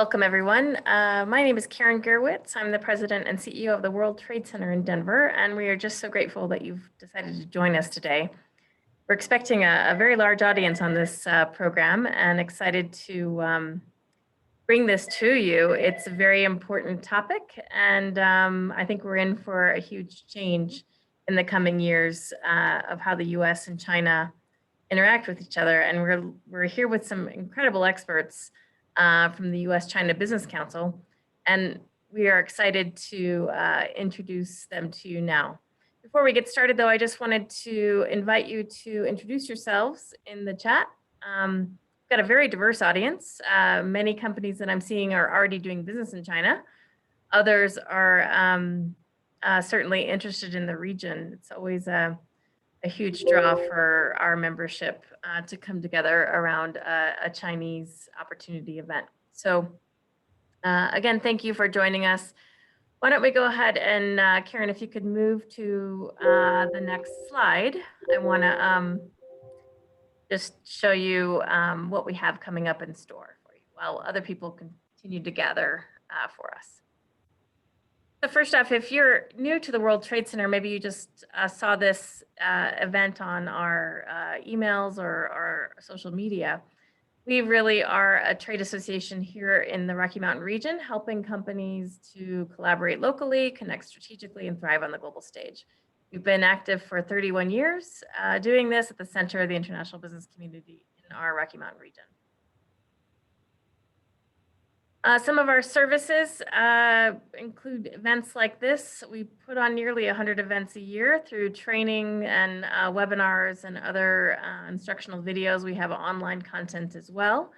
Welcome, everyone. My name is Karen Gerwitz. I'm the president and CEO of the World Trade Center in Denver, and we are just so grateful that you've decided to join us today. We're expecting a very large audience on this program and excited to bring this to you. It's a very important topic, and I think we're in for a huge change in the coming years of how the US and China interact with each other. And we're here with some incredible experts from the US-China Business Council, and we are excited to introduce them to you now. Before we get started, though, I just wanted to invite you to introduce yourselves in the chat. We've got a very diverse audience. Many companies that I'm seeing are already doing business in China. Others are certainly interested in the region. It's always a huge draw for our membership to come together around a Chinese opportunity event. So again, thank you for joining us. Why don't we go ahead and Karen, if you could move to the next slide. I want to just show you what we have coming up in store for you while other people continue to gather for us. So first off, if you're new to the World Trade Center, maybe you just saw this event on our emails or our social media. We really are a trade association here in the Rocky Mountain region, helping companies to collaborate locally, connect strategically, and thrive on the global stage. We've been active for 31 years, doing this at the center of the international business community in our Rocky Mountain region. Some of our services include events like this. We put on nearly 100 events a year through training and webinars and other instructional videos. We have online content as well.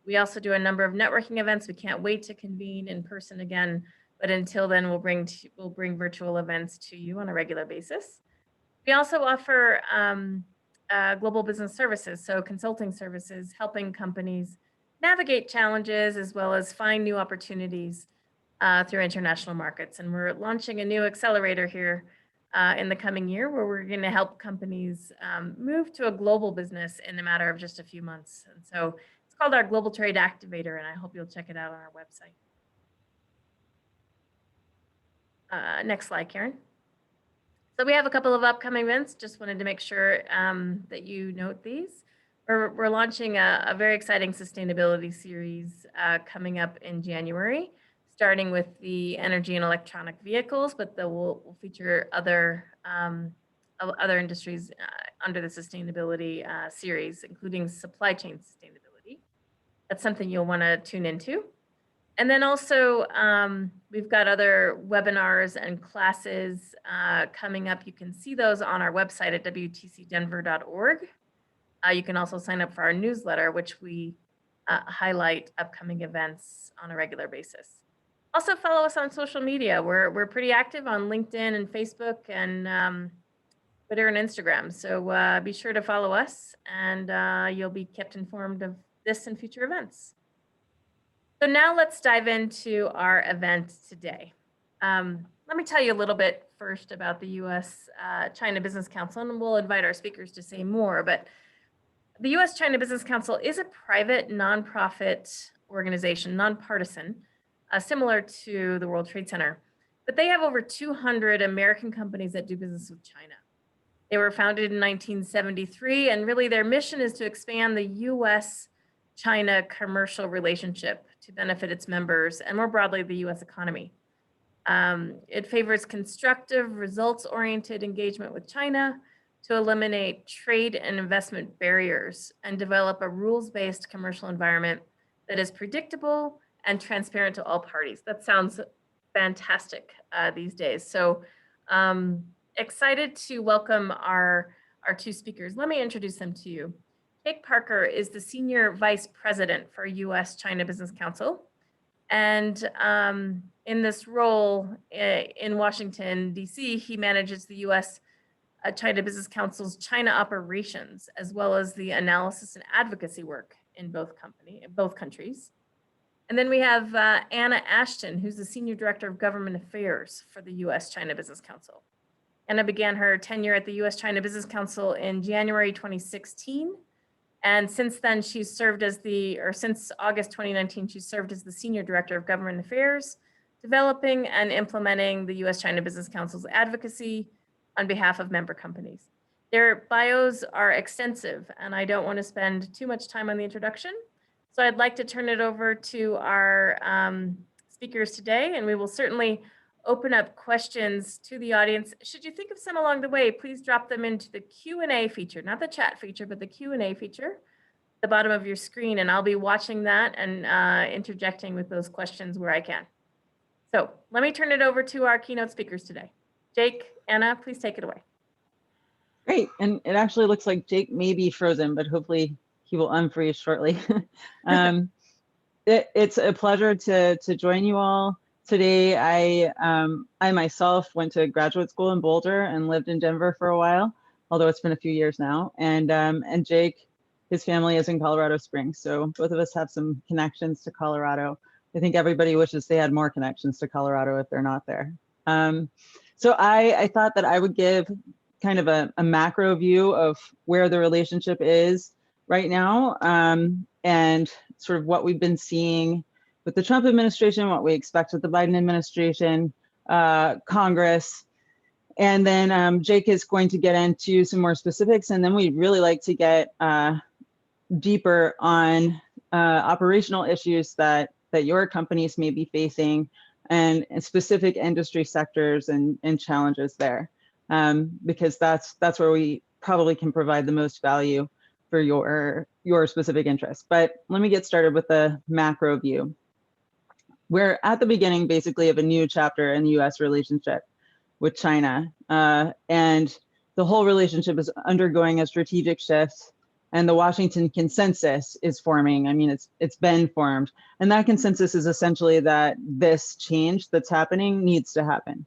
We also do a number of networking events. We can't wait to convene in person again, but until then, we'll bring virtual events to you on a regular basis. We also offer global business services, so consulting services, helping companies navigate challenges as well as find new opportunities through international markets. And we're launching a new accelerator here in the coming year where we're going to help companies move to a global business in a matter of just a few months. And so it's called our Global Trade Activator, and I hope you'll check it out on our website. Next slide, Karen. So we have a couple of upcoming events. Just wanted to make sure that you note these. We're launching a very exciting sustainability series coming up in January, starting with the energy and electronic vehicles, but we'll feature other industries under the sustainability series, including supply chain sustainability. That's something you'll want to tune into. And then also, we've got other webinars and classes coming up. You can see those on our website at wtcdenver.org. You can also sign up for our newsletter, which we highlight upcoming events on a regular basis. Also follow us on social media. We're pretty active on LinkedIn and Facebook and Twitter and Instagram. So be sure to follow us and you'll be kept informed of this and future events. So now let's dive into our event today. Let me tell you a little bit first about the US-China Business Council, and we'll invite our speakers to say more. But the US-China Business Council is a private nonprofit organization, nonpartisan, similar to the World Trade Center. But they have over 200 American companies that do business with China. They were founded in 1973, and really their mission is to expand the US-China commercial relationship to benefit its members and more broadly the US economy. It favors constructive, results-oriented engagement with China to eliminate trade and investment barriers and develop a rules-based commercial environment that is predictable and transparent to all parties. That sounds fantastic these days. So excited to welcome our two speakers. Let me introduce them to you. Kate Parker is the Senior Vice President for US-China Business Council. And in this role in Washington, D.C., he manages the US-China Business Council's China operations, as well as the analysis and advocacy work in both countries. And then we have Anna Ashton, who's the Senior Director of Government Affairs for the US-China Business Council. Anna began her tenure at the US-China Business Council in January 2016 And since then, she's served as since August 2019, she's served as the Senior Director of Government Affairs, developing and implementing the U.S.-China Business Council's advocacy on behalf of member companies. Their bios are extensive, and I don't want to spend too much time on the introduction. So I'd like to turn it over to our speakers today, and we will certainly open up questions to the audience. Should you think of some along the way, please drop them into the Q&A feature, not the chat feature, but the Q&A feature at the bottom of your screen, and I'll be watching that and interjecting with those questions where I can. So let me turn it over to our keynote speakers today. Jake, Anna, please take it away. Great, and it actually looks like Jake may be frozen, but hopefully he will unfreeze shortly. It's a pleasure to join you all. Today, I myself went to graduate school in Boulder and lived in Denver for a while, although it's been a few years now. And Jake, his family is in Colorado Springs, so both of us have some connections to Colorado. I think everybody wishes they had more connections to Colorado if they're not there. So I thought that I would give kind of a macro view of where the relationship is right now, and sort of what we've been seeing with the Trump administration, what we expect with the Biden administration, Congress. And then Jake is going to get into some more specifics, and then we'd really like to get deeper on operational issues that your companies may be facing, and specific industry sectors and challenges there, because that's where we probably can provide the most value for your specific interests. But let me get started with the macro view. We're at the beginning, basically, of a new chapter in the U.S. relationship with China, and the whole relationship is undergoing a strategic shift, and the Washington consensus is forming. I mean, it's been formed, and that consensus is essentially that this change that's happening needs to happen.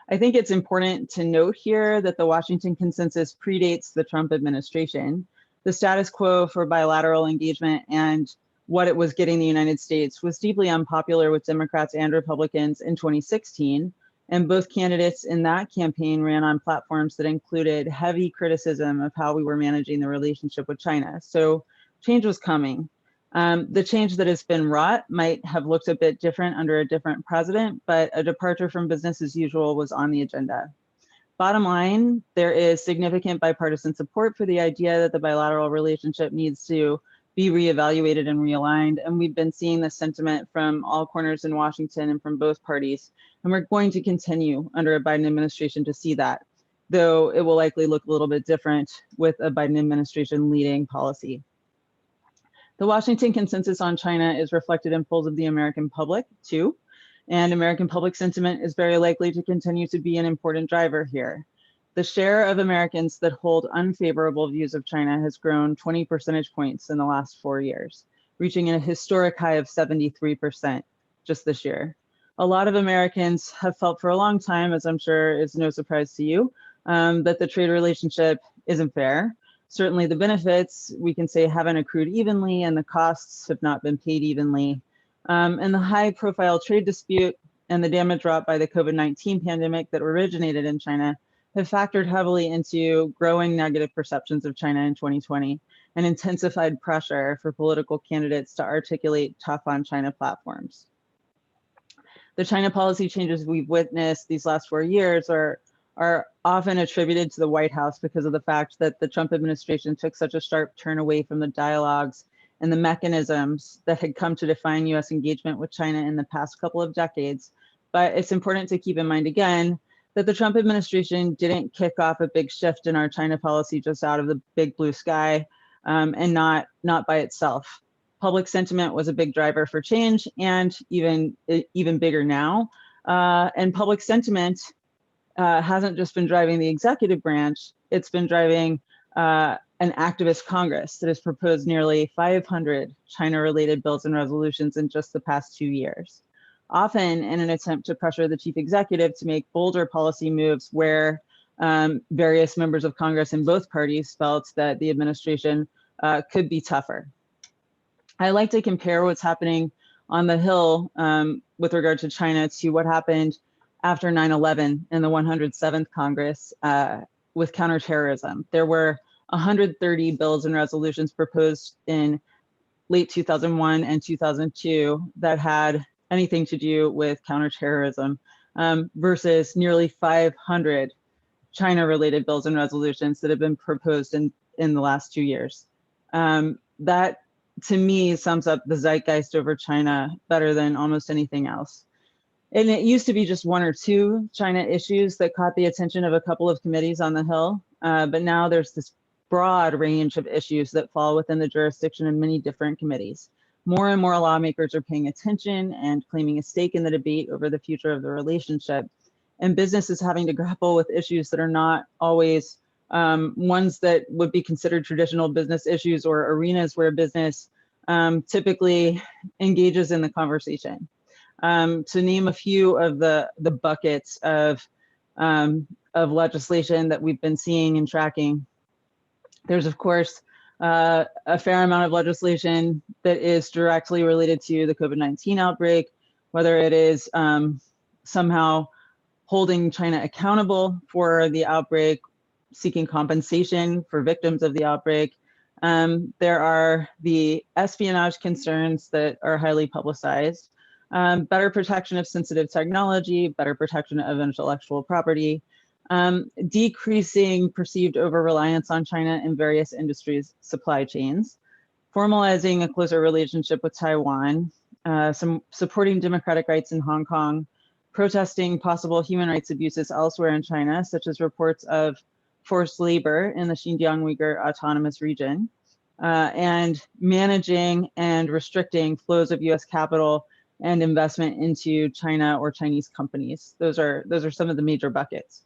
I think it's important to note here that the Washington consensus predates the Trump administration. The status quo for bilateral engagement and what it was getting the United States was deeply unpopular with Democrats and Republicans in 2016. And both candidates in that campaign ran on platforms that included heavy criticism of how we were managing the relationship with China. So change was coming. The change that has been wrought might have looked a bit different under a different president, but a departure from business as usual was on the agenda. Bottom line, there is significant bipartisan support for the idea that the bilateral relationship needs to be reevaluated and realigned. And we've been seeing this sentiment from all corners in Washington and from both parties. And we're going to continue under a Biden administration to see that, though it will likely look a little bit different with a Biden administration leading policy. The Washington consensus on China is reflected in polls of the American public too. And American public sentiment is very likely to continue to be an important driver here. The share of Americans that hold unfavorable views of China has grown 20 percentage points in the last 4 years, reaching a historic high of 73% just this year. A lot of Americans have felt for a long time, as I'm sure is no surprise to you, that the trade relationship isn't fair. Certainly the benefits, we can say, haven't accrued evenly, and the costs have not been paid evenly. And the high profile trade dispute and the damage wrought by the COVID-19 pandemic that originated in China have factored heavily into growing negative perceptions of China in 2020 and intensified pressure for political candidates to articulate tough on China platforms. The China policy changes we've witnessed these last 4 years are often attributed to the White House because of the fact that the Trump administration took such a sharp turn away from the dialogues and the mechanisms that had come to define US engagement with China in the past couple of decades. But it's important to keep in mind again that the Trump administration didn't kick off a big shift in our China policy just out of the big blue sky, and not by itself. Public sentiment was a big driver for change, and even bigger now. And public sentiment hasn't just been driving the executive branch, it's been driving an activist Congress that has proposed nearly 500 China-related bills and resolutions in just the past 2 years, often in an attempt to pressure the chief executive to make bolder policy moves where various members of Congress in both parties felt that the administration could be tougher. I like to compare what's happening on the Hill with regard to China to what happened after 9/11 in the 107th Congress with counterterrorism. There were 130 bills and resolutions proposed in late 2001 and 2002 that had anything to do with counterterrorism, versus nearly 500 China-related bills and resolutions that have been proposed in the last 2 years. That, to me, sums up the zeitgeist over China better than almost anything else. And it used to be just one or two China issues that caught the attention of a couple of committees on the Hill, but now there's this broad range of issues that fall within the jurisdiction of many different committees. More and more lawmakers are paying attention and claiming a stake in the debate over the future of the relationship. And business is having to grapple with issues that are not always ones that would be considered traditional business issues or arenas where business typically engages in the conversation. To name a few of the buckets of legislation that we've been seeing and tracking, there's, of course, a fair amount of legislation that is directly related to the COVID-19 outbreak, whether it is somehow holding China accountable for the outbreak, seeking compensation for victims of the outbreak. There are the espionage concerns that are highly publicized, better protection of sensitive technology, better protection of intellectual property, decreasing perceived over-reliance on China in various industries' supply chains, formalizing a closer relationship with Taiwan, supporting democratic rights in Hong Kong, protesting possible human rights abuses elsewhere in China, such as reports of forced labor in the Xinjiang Uyghur Autonomous Region, and managing and restricting flows of US capital and investment into China or Chinese companies. Those are some of the major buckets.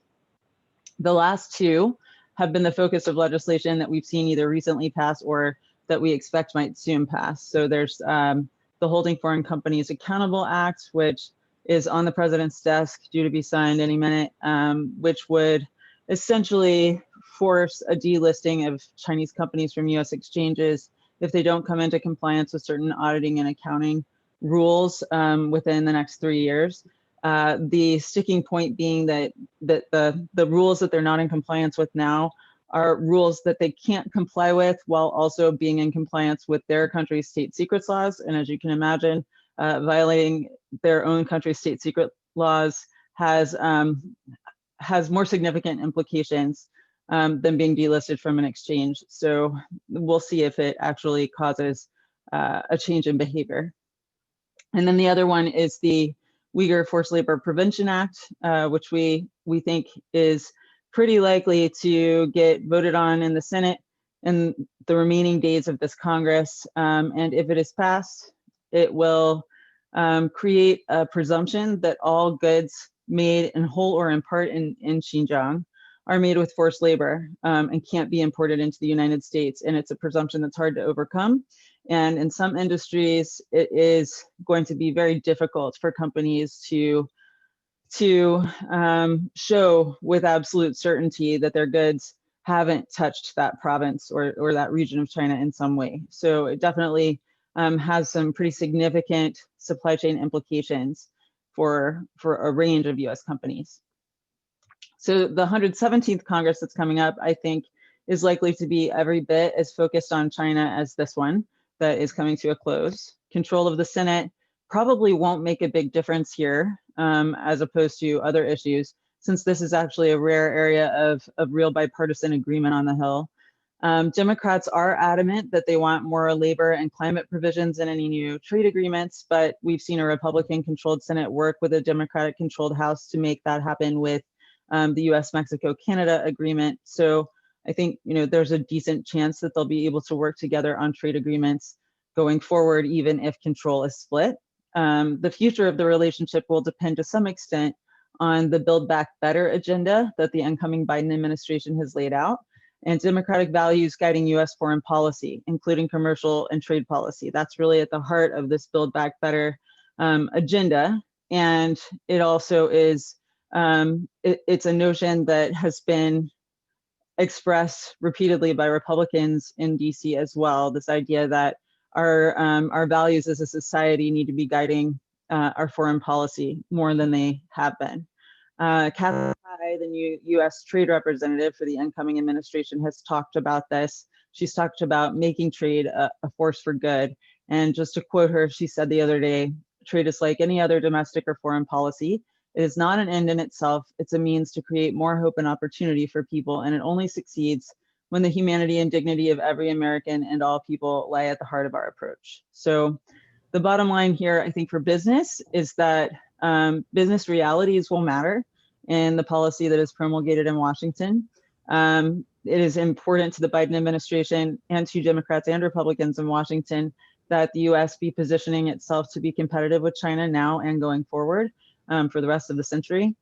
The last two have been the focus of legislation that we've seen either recently pass or that we expect might soon pass. So there's the Holding Foreign Companies Accountable Act, which is on the president's desk, due to be signed any minute, which would essentially force a delisting of Chinese companies from US exchanges if they don't come into compliance with certain auditing and accounting rules within the next 3 years. The sticking point being that the rules that they're not in compliance with now are rules that they can't comply with while also being in compliance with their country's state secrets laws. And as you can imagine, violating their own country's state secret laws has more significant implications than being delisted from an exchange. So we'll see if it actually causes a change in behavior. And then the other one is the Uyghur Forced Labor Prevention Act, which we think is pretty likely to get voted on in the Senate in the remaining days of this Congress. And if it is passed, it will create a presumption that all goods made in whole or in part in Xinjiang are made with forced labor and can't be imported into the United States. And it's a presumption that's hard to overcome. And in some industries, it is going to be very difficult for companies to show with absolute certainty that their goods haven't touched that province or that region of China in some way. So it definitely has some pretty significant supply chain implications for a range of US companies. So the 117th Congress that's coming up, I think, is likely to be every bit as focused on China as this one that is coming to a close. Control of the Senate probably won't make a big difference here as opposed to other issues, since this is actually a rare area of real bipartisan agreement on the Hill. Democrats are adamant that they want more labor and climate provisions in any new trade agreements, but we've seen a Republican-controlled Senate work with a Democratic-controlled House to make that happen with the US-Mexico-Canada agreement. So I think there's a decent chance that they'll be able to work together on trade agreements going forward, even if control is split. The future of the relationship will depend to some extent on the Build Back Better agenda that the incoming Biden administration has laid out, and democratic values guiding US foreign policy, including commercial and trade policy. That's really at the heart of this Build Back Better agenda. And it also is, it's a notion that has been expressed repeatedly by Republicans in DC as well, this idea that our values as a society need to be guiding our foreign policy more than they have been. Catherine Ai, the new US trade representative for the incoming administration, has talked about this. She's talked about making trade a force for good. And just to quote her, she said the other day, trade is like any other domestic or foreign policy. It is not an end in itself. It's a means to create more hope and opportunity for people, and it only succeeds when the humanity and dignity of every American and all people lie at the heart of our approach. So the bottom line here, I think, for business is that business realities will matter in the policy that is promulgated in Washington. It is important to the Biden administration and to Democrats and Republicans in Washington that the US be positioning itself to be competitive with China now and going forward for the rest of the century.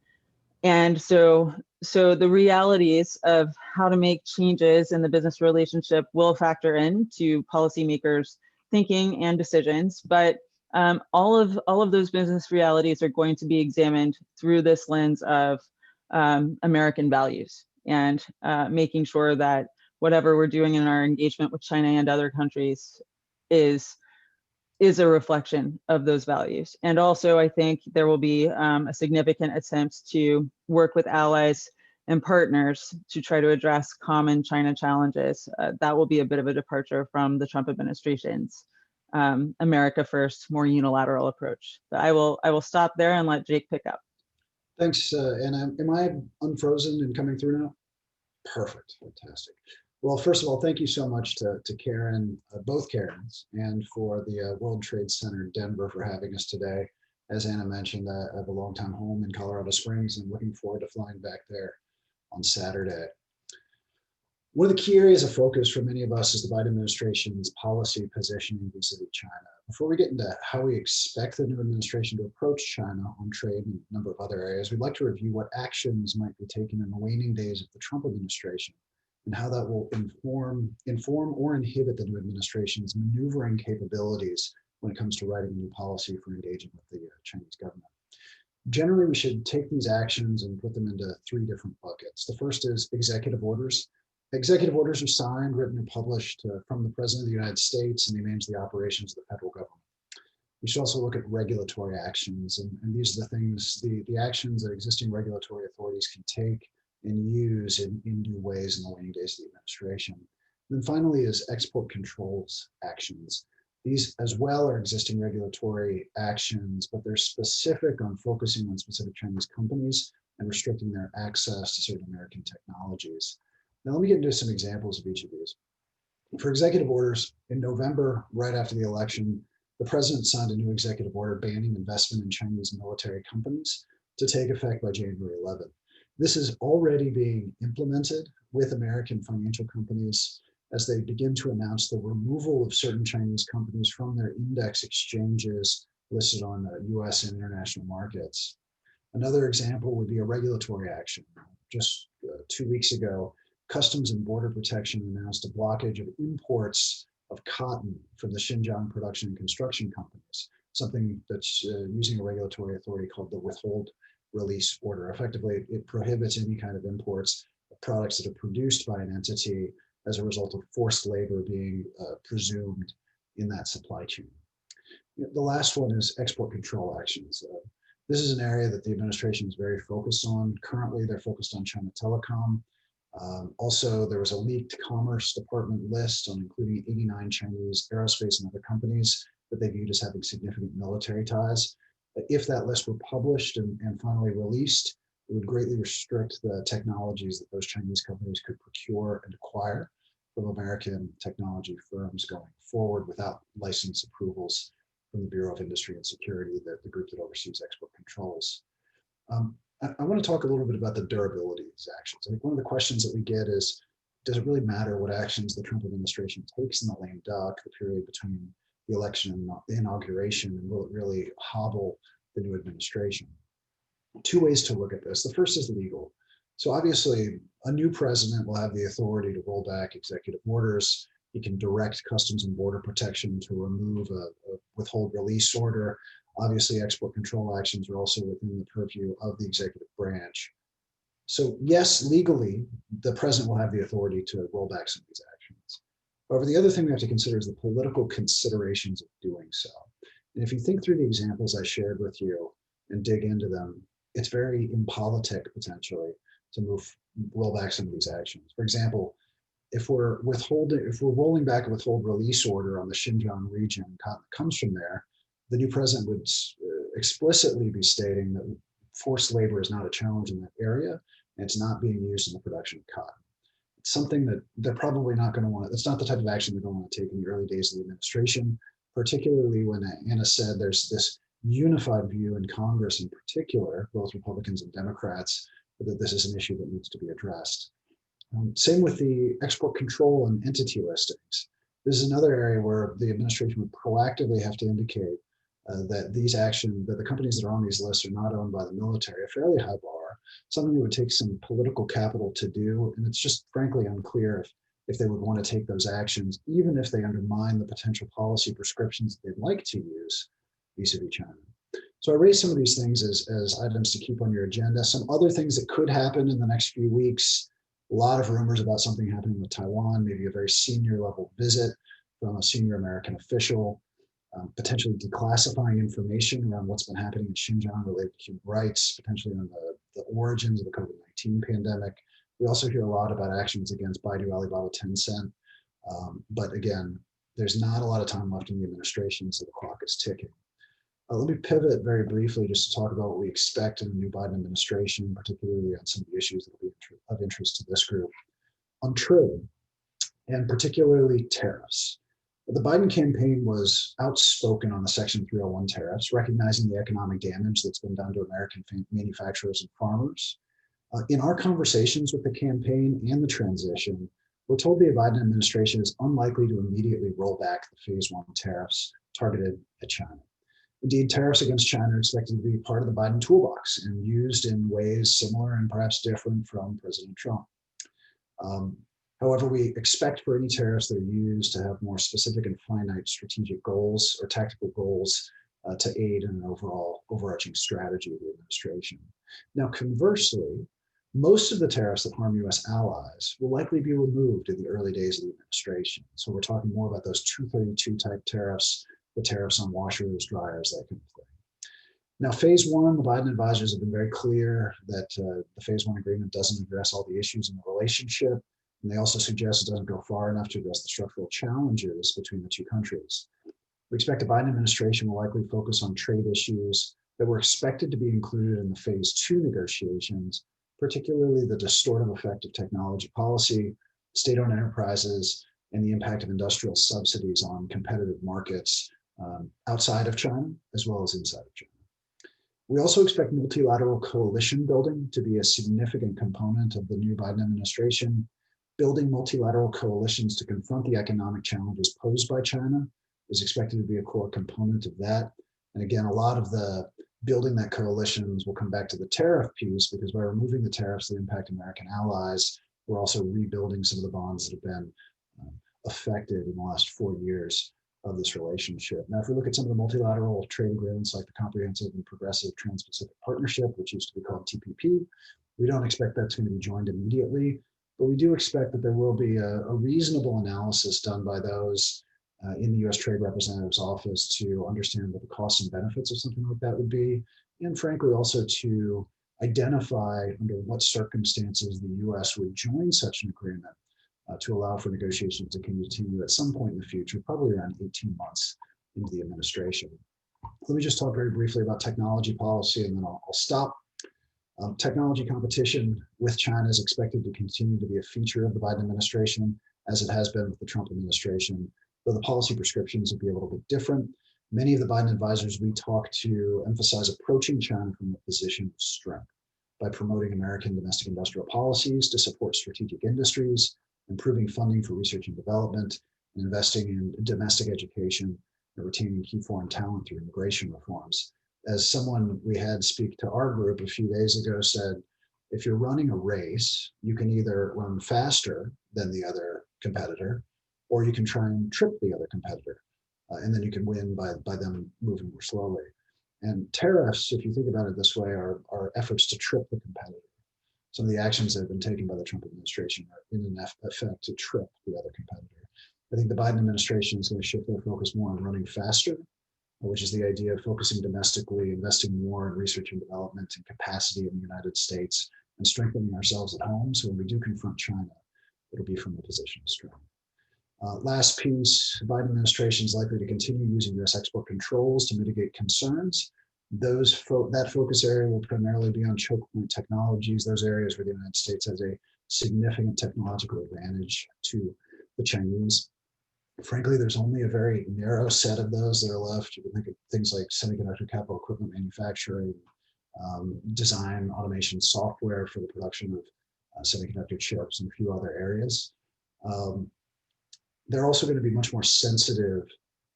And so the realities of how to make changes in the business relationship will factor into policymakers' thinking and decisions, but all of those business realities are going to be examined through this lens of American values and making sure that whatever we're doing in our engagement with China and other countries is a reflection of those values. And also, I think there will be a significant attempt to work with allies and partners to try to address common China challenges. That will be a bit of a departure from the Trump administration's America First, more unilateral approach. But I will stop there and let Jake pick up. Thanks, Anna. Am I unfrozen and coming through now? Perfect, fantastic. Well, first of all, thank you so much to Karen, both Karens, and for the World Trade Center in Denver for having us today. As Anna mentioned, I have a long-time home in Colorado Springs and looking forward to flying back there on Saturday. One of the key areas of focus for many of us is the Biden administration's policy positioning vis-a-vis China. Before we get into how we expect the new administration to approach China on trade and a number of other areas, we'd like to review what actions might be taken in the waning days of the Trump administration and how that will inform or inhibit the new administration's maneuvering capabilities when it comes to writing a new policy for engaging with the Chinese government. Generally, we should take these actions and put them into three different buckets. The first is executive orders. Executive orders are signed, written, and published from the President of the United States, and they manage the operations of the federal government. We should also look at regulatory actions, and these are the things, the actions that existing regulatory authorities can take and use in new ways in the waning days of the administration. And then finally is export controls actions. These as well are existing regulatory actions, but they're specific on focusing on specific Chinese companies and restricting their access to certain American technologies. Now let me get into some examples of each of these. For executive orders, in November, right after the election, the president signed a new executive order banning investment in Chinese military companies to take effect by January 11th. This is already being implemented with American financial companies as they begin to announce the removal of certain Chinese companies from their index exchanges listed on US and international markets. Another example would be a regulatory action. Just 2 weeks ago, Customs and Border Protection announced a blockage of imports of cotton from the Xinjiang production and construction companies, something that's using a regulatory authority called the withhold release order. Effectively, it prohibits any kind of imports of products that are produced by an entity as a result of forced labor being presumed in that supply chain. The last one is export control actions. This is an area that the administration is very focused on. Currently, they're focused on China Telecom. Also, there was a leaked Commerce Department list on including 89 Chinese aerospace and other companies that they viewed as having significant military ties. If that list were published and finally released, it would greatly restrict the technologies that those Chinese companies could procure and acquire from American technology firms going forward without license approvals from the Bureau of Industry and Security, the group that oversees export controls. I want to talk a little bit about the durability of these actions. I think one of the questions that we get is, does it really matter what actions the Trump administration takes in the lame duck, the period between the election and the inauguration, and will it really hobble the new administration? Two ways to look at this. The first is legal. So obviously, a new president will have the authority to roll back executive orders. He can direct Customs and Border Protection to remove a withhold release order. Obviously, export control actions are also within the purview of the executive branch. So yes, legally, the president will have the authority to roll back some of these actions. However, the other thing we have to consider is the political considerations of doing so. And if you think through the examples I shared with you and dig into them, it's very impolitic, potentially, to roll back some of these actions. For example, if we're rolling back a withhold release order on the Xinjiang region that comes from there, the new president would explicitly be stating that forced labor is not a challenge in that area, and it's not being used in the production of cotton. It's something that they're probably not going to want. It's not the type of action they're going to want to take in the early days of the administration, particularly when Anna said there's this unified view in Congress in particular, both Republicans and Democrats, that this is an issue that needs to be addressed. Same with the export control and entity listings. This is another area where the administration would proactively have to indicate that the companies that are on these lists are not owned by the military, a fairly high bar, something that would take some political capital to do. And it's just frankly unclear if they would want to take those actions, even if they undermine the potential policy prescriptions they'd like to use vis-a-vis China. So I raised some of these things as items to keep on your agenda. Some other things that could happen in the next few weeks. A lot of rumors about something happening with Taiwan, maybe a very senior level visit from a senior American official, potentially declassifying information around what's been happening in Xinjiang related to human rights, potentially on the origins of the COVID-19 pandemic. We also hear a lot about actions against Baidu, Alibaba, Tencent. But again, there's not a lot of time left in the administration, so the clock is ticking. Let me pivot very briefly just to talk about what we expect in the new Biden administration, particularly on some of the issues that will be of interest to this group. On trade, and particularly tariffs. The Biden campaign was outspoken on the Section 301 tariffs, recognizing the economic damage that's been done to American manufacturers and farmers. In our conversations with the campaign and the transition, we're told the Biden administration is unlikely to immediately roll back the Phase 1 tariffs targeted at China. Indeed, tariffs against China are expected to be part of the Biden toolbox and used in ways similar and perhaps different from President Trump. However, we expect for any tariffs that are used to have more specific and finite strategic goals or tactical goals to aid in an overall overarching strategy of the administration. Now, conversely, most of the tariffs that harm U.S. allies will likely be removed in the early days of the administration. So we're talking more about those 232 type tariffs, the tariffs on washers, dryers, that kind of thing. Now, Phase 1, the Biden advisors have been very clear that the Phase 1 agreement doesn't address all the issues in the relationship, and they also suggest it doesn't go far enough to address the structural challenges between the two countries. We expect the Biden administration will likely focus on trade issues that were expected to be included in the Phase 2 negotiations, particularly the distortive effect of technology policy, state-owned enterprises, and the impact of industrial subsidies on competitive markets outside of China, as well as inside of China. We also expect multilateral coalition building to be a significant component of the new Biden administration. Building multilateral coalitions to confront the economic challenges posed by China is expected to be a core component of that. And again, a lot of the building that coalitions will come back to the tariff piece, because by removing the tariffs that impact American allies, we're also rebuilding some of the bonds that have been affected in the last 4 years of this relationship. Now, if we look at some of the multilateral trade agreements like the Comprehensive and Progressive Trans-Pacific Partnership, which used to be called TPP, we don't expect that's going to be joined immediately, but we do expect that there will be a reasonable analysis done by those in the U.S. Trade Representative's office to understand what the costs and benefits of something like that would be, and frankly also to identify under what circumstances the U.S. would join such an agreement to allow for negotiations to continue at some point in the future, probably around 18 months into the administration. Let me just talk very briefly about technology policy, and then I'll stop. Technology competition with China is expected to continue to be a feature of the Biden administration, as it has been with the Trump administration, though the policy prescriptions will be a little bit different. Many of the Biden advisors we talk to emphasize approaching China from a position of strength by promoting American domestic industrial policies to support strategic industries, improving funding for research and development, and investing in domestic education and retaining key foreign talent through immigration reforms. As someone we had speak to our group a few days ago said, if you're running a race, you can either run faster than the other competitor, or you can try and trip the other competitor. And then you can win by them moving more slowly. And tariffs, if you think about it this way, are efforts to trip the competitor. Some of the actions that have been taken by the Trump administration are in an effect to trip the other competitor. I think the Biden administration is going to shift their focus more on running faster, which is the idea of focusing domestically, investing more in research and development and capacity in the United States, and strengthening ourselves at home. So when we do confront China, it'll be from a position of strength. Last piece, Biden administration is likely to continue using U.S. export controls to mitigate concerns. That focus area will primarily be on choke point technologies, those areas where the United States has a significant technological advantage to the Chinese. Frankly, there's only a very narrow set of those that are left. You can think of things like semiconductor capital equipment manufacturing, design, automation, software for the production of semiconductor chips, and a few other areas. They're also going to be much more sensitive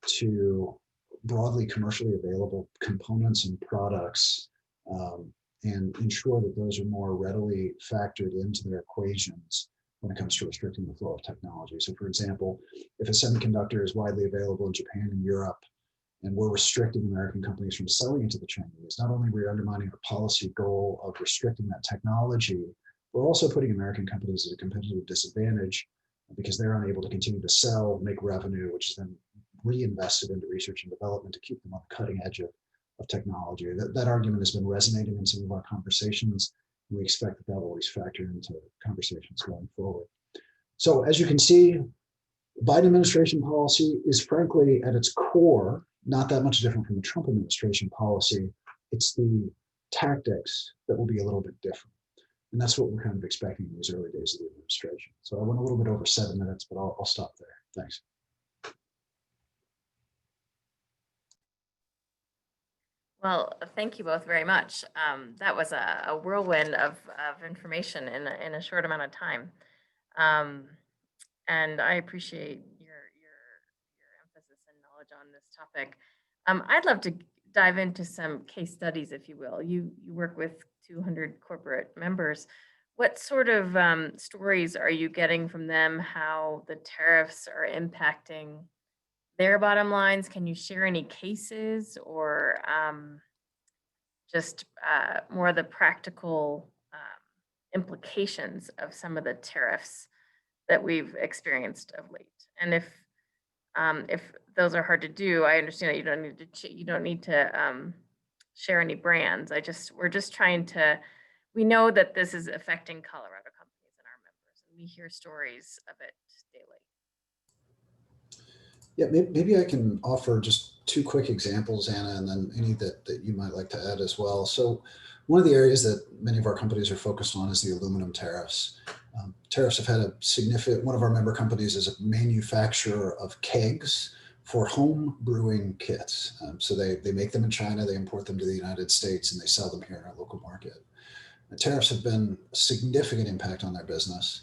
to broadly commercially available components and products, and ensure that those are more readily factored into their equations when it comes to restricting the flow of technology. So for example, if a semiconductor is widely available in Japan and Europe, and we're restricting American companies from selling it to the Chinese, not only are we undermining our policy goal of restricting that technology, we're also putting American companies at a competitive disadvantage because they're unable to continue to sell, make revenue, which is then reinvested into research and development to keep them on the cutting edge of technology. That argument has been resonating in some of our conversations. We expect that will always factor into conversations going forward. So as you can see, Biden administration policy is frankly at its core not that much different from the Trump administration policy. It's the tactics that will be a little bit different. And that's what we're kind of expecting in these early days of the administration. So I went a little bit over 7 minutes, but I'll stop there. Thanks. Well, thank you both very much. That was a whirlwind of information in a short amount of time. And I appreciate your emphasis and knowledge on this topic. I'd love to dive into some case studies, if you will. You work with 200 corporate members. What sort of stories are you getting from them, how the tariffs are impacting their bottom lines? Can you share any cases or just more of the practical implications of some of the tariffs that we've experienced of late? And if those are hard to do, I understand that you don't need to share any brands. We're just trying to. We know that this is affecting Colorado companies and our members, and we hear stories of it daily. Yeah, maybe I can offer just 2 quick examples, Anna, and then any that you might like to add as well. So one of the areas that many of our companies are focused on is the aluminum tariffs. Tariffs have had a significant, one of our member companies is a manufacturer of kegs for home brewing kits. So they make them in China, they import them to the United States, and they sell them here in our local market. The tariffs have been a significant impact on their business,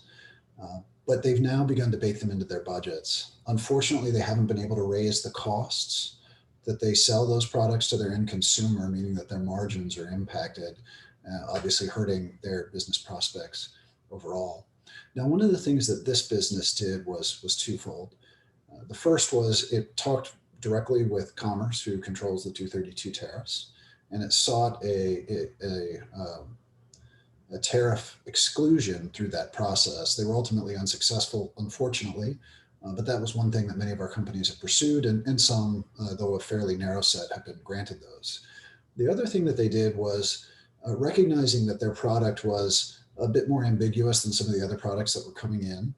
but they've now begun to bake them into their budgets. Unfortunately, they haven't been able to raise the costs that they sell those products to their end consumer, meaning that their margins are impacted, obviously hurting their business prospects overall. Now, one of the things that this business did was twofold. The first was it talked directly with Commerce, who controls the 232 tariffs, and it sought a tariff exclusion through that process. They were ultimately unsuccessful, unfortunately, but that was one thing that many of our companies have pursued, and some, though a fairly narrow set, have been granted those. The other thing that they did was recognizing that their product was a bit more ambiguous than some of the other products that were coming in.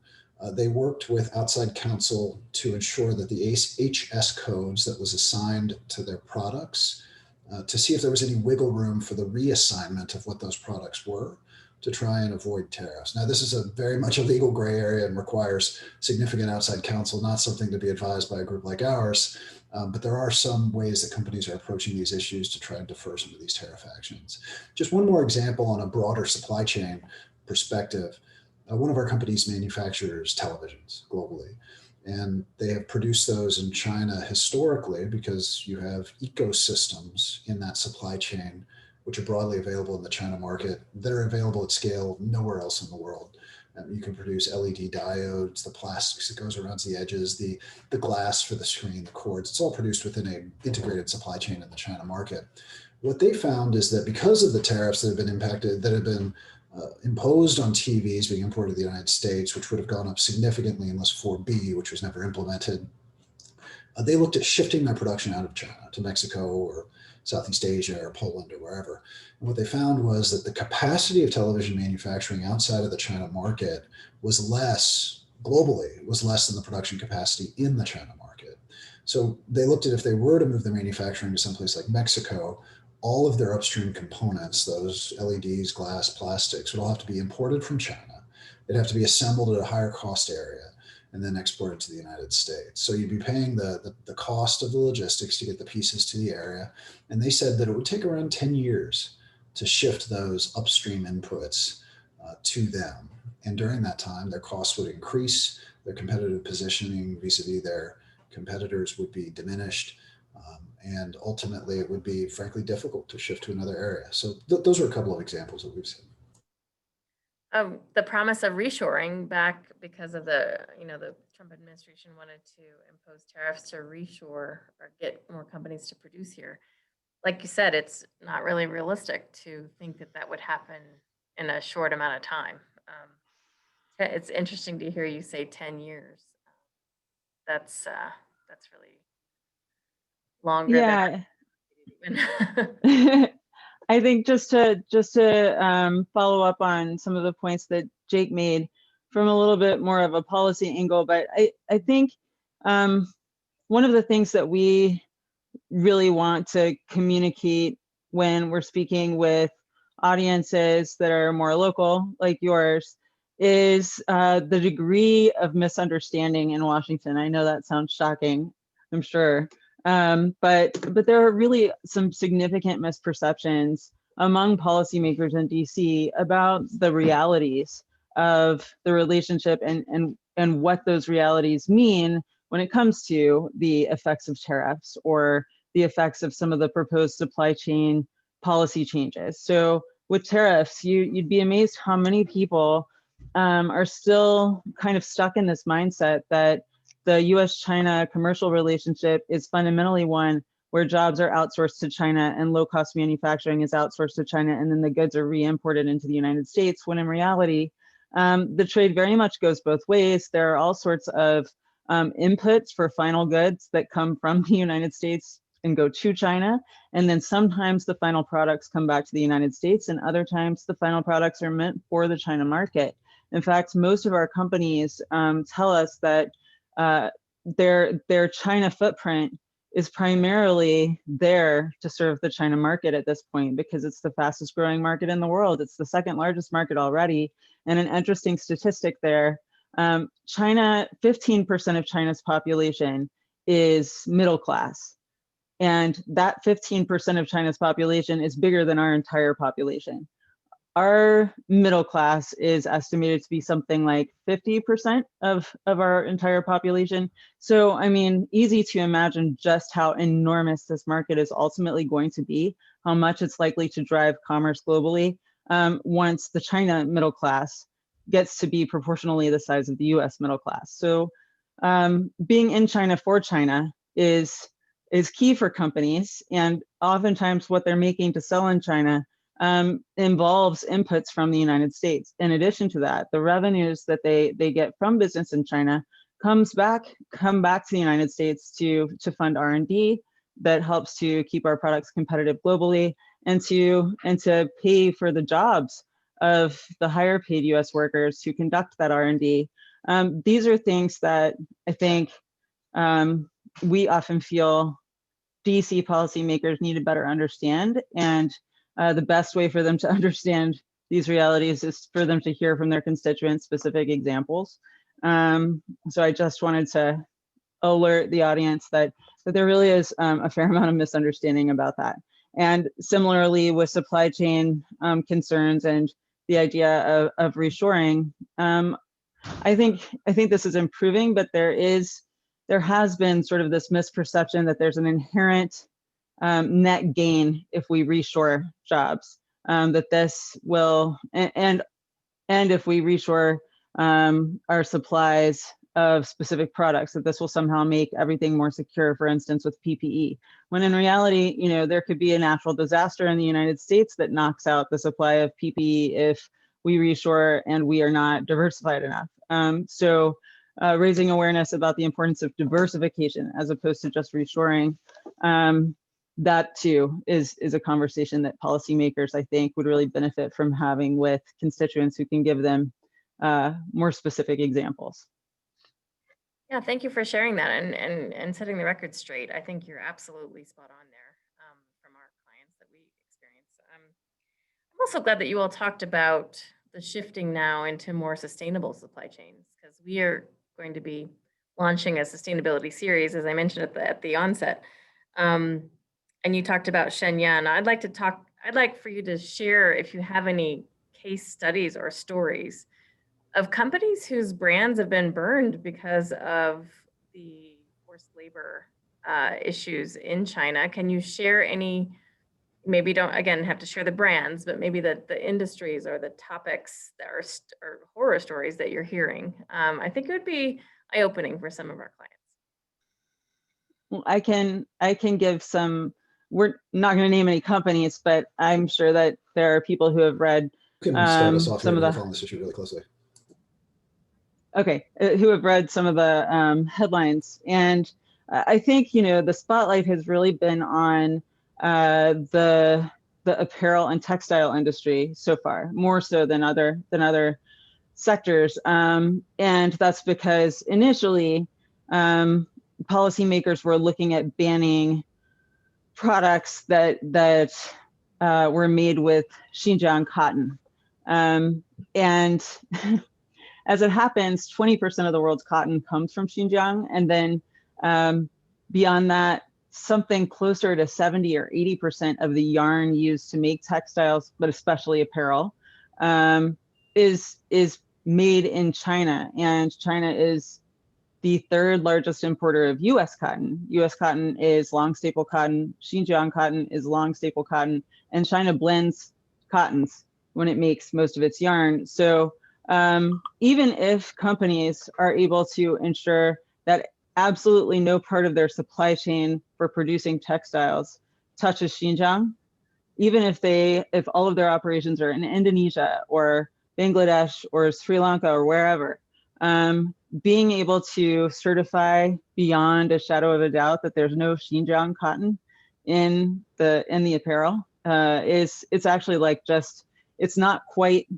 They worked with outside counsel to ensure that the HS codes that was assigned to their products, to see if there was any wiggle room for the reassignment of what those products were to try and avoid tariffs. Now, this is a very much a legal gray area and requires significant outside counsel, not something to be advised by a group like ours. But there are some ways that companies are approaching these issues to try and defer some of these tariff actions. Just one more example on a broader supply chain perspective. One of our companies manufactures televisions globally, and they have produced those in China historically because you have ecosystems in that supply chain which are broadly available in the China market that are available at scale nowhere else in the world. You can produce LED diodes, the plastics that goes around the edges, the glass for the screen, the cords. It's all produced within an integrated supply chain in the China market. What they found is that because of the tariffs that have been imposed on TVs being imported to the United States, which would have gone up significantly in List 4B, which was never implemented, they looked at shifting their production out of China to Mexico or Southeast Asia or Poland or wherever. And what they found was that the capacity of television manufacturing outside of the China market was less, globally, was less than the production capacity in the China market. So they looked at if they were to move their manufacturing to someplace like Mexico, all of their upstream components, those LEDs, glass, plastics, would all have to be imported from China. They'd have to be assembled at a higher cost area and then exported to the United States. So you'd be paying the cost of the logistics to get the pieces to the area. And they said that it would take around 10 years to shift those upstream inputs to them. And during that time, their costs would increase, their competitive positioning vis-a-vis their competitors would be diminished. And ultimately, it would be, frankly, difficult to shift to another area. So those are a couple of examples that we've seen. The promise of reshoring back because of the Trump administration wanted to impose tariffs to reshore or get more companies to produce here. Like you said, it's not really realistic to think that that would happen in a short amount of time. It's interesting to hear you say 10 years. That's really longer than Yeah. I think just to follow up on some of the points that Jake made from a little bit more of a policy angle, but I think one of the things that we really want to communicate when we're speaking with audiences that are more local, like yours, is the degree of misunderstanding in Washington. I know that sounds shocking, I'm sure. But there are really some significant misperceptions among policymakers in DC about the realities of the relationship and what those realities mean when it comes to the effects of tariffs or the effects of some of the proposed supply chain policy changes. So with tariffs, you'd be amazed how many people are still kind of stuck in this mindset that the US-China commercial relationship is fundamentally one where jobs are outsourced to China and low-cost manufacturing is outsourced to China, and then the goods are re-imported into the United States, when in reality, the trade very much goes both ways. There are all sorts of inputs for final goods that come from the United States and go to China, and then sometimes the final products come back to the United States, and other times the final products are meant for the China market. In fact, most of our companies tell us that their China footprint is primarily there to serve the China market at this point because it's the fastest growing market in the world. It's the second largest market already. And an interesting statistic there, China, 15% of China's population is middle class. And that 15% of China's population is bigger than our entire population. Our middle class is estimated to be something like 50% of our entire population. So, I mean, easy to imagine just how enormous this market is ultimately going to be, how much it's likely to drive commerce globally once the China middle class gets to be proportionally the size of the US middle class. So being in China for China is key for companies, and oftentimes what they're making to sell in China involves inputs from the United States. In addition to that, the revenues that they get from business in China come back to the United States to fund R&D that helps to keep our products competitive globally and to pay for the jobs of the higher paid US workers who conduct that R&D. These are things that I think we often feel DC policymakers need to better understand, and the best way for them to understand these realities is for them to hear from their constituents specific examples. So I just wanted to alert the audience that there really is a fair amount of misunderstanding about that. And similarly with supply chain concerns and the idea of reshoring, I think this is improving, but there has been sort of this misperception that there's an inherent net gain if we reshore jobs, that this will, and if we reshore our supplies of specific products, that this will somehow make everything more secure, for instance, with PPE. When in reality, there could be a natural disaster in the United States that knocks out the supply of PPE if we reshore and we are not diversified enough. So raising awareness about the importance of diversification as opposed to just reshoring. that too is a conversation that policymakers, I think, would really benefit from having with constituents who can give them more specific examples. Yeah, thank you for sharing that and setting the record straight. I think you're absolutely spot on there from our clients that we experience. I'm also glad that you all talked about the shifting now into more sustainable supply chains, because we are going to be launching a sustainability series, as I mentioned at the onset. And you talked about Shenyang. I'd like for you to share if you have any case studies or stories of companies whose brands have been burned because of the forced labor issues in China. Can you share any, maybe you don't, again, have to share the brands, but maybe the industries or the topics that are or horror stories that you're hearing? I think it would be eye-opening for some of our clients. Well, I can give some, we're not going to name any companies, but I'm sure that there are people who have read You can start us off some here. of We're following this issue really closely. Okay, who have read some of the headlines. And I think, you know, the spotlight has really been on the apparel and textile industry so far, more so than other sectors. And that's because initially policymakers were looking at banning products that were made with Xinjiang cotton. And as it happens, 20% of the world's cotton comes from Xinjiang. And then beyond that, something closer to 70 or 80% of the yarn used to make textiles, but especially apparel, is made in China. And China is the third largest importer of US cotton. US cotton is long staple cotton, Xinjiang cotton is long staple cotton, and China blends cottons when it makes most of its yarn. So even if companies are able to ensure that absolutely no part of their supply chain for producing textiles touches Xinjiang, even if all of their operations are in Indonesia or Bangladesh or Sri Lanka or wherever, being able to certify beyond a shadow of a doubt that there's no Xinjiang cotton in the apparel it's actually like it's not quite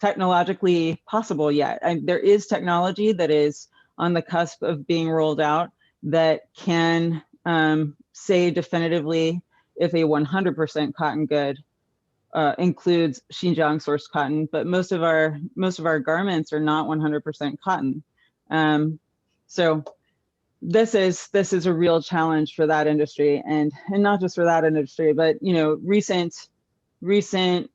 technologically possible yet. There is technology that is on the cusp of being rolled out that can say definitively if a 100% cotton good includes Xinjiang sourced cotton, but most of our garments are not 100% cotton. So this is a real challenge for that industry, and not just for that industry, but you know, recent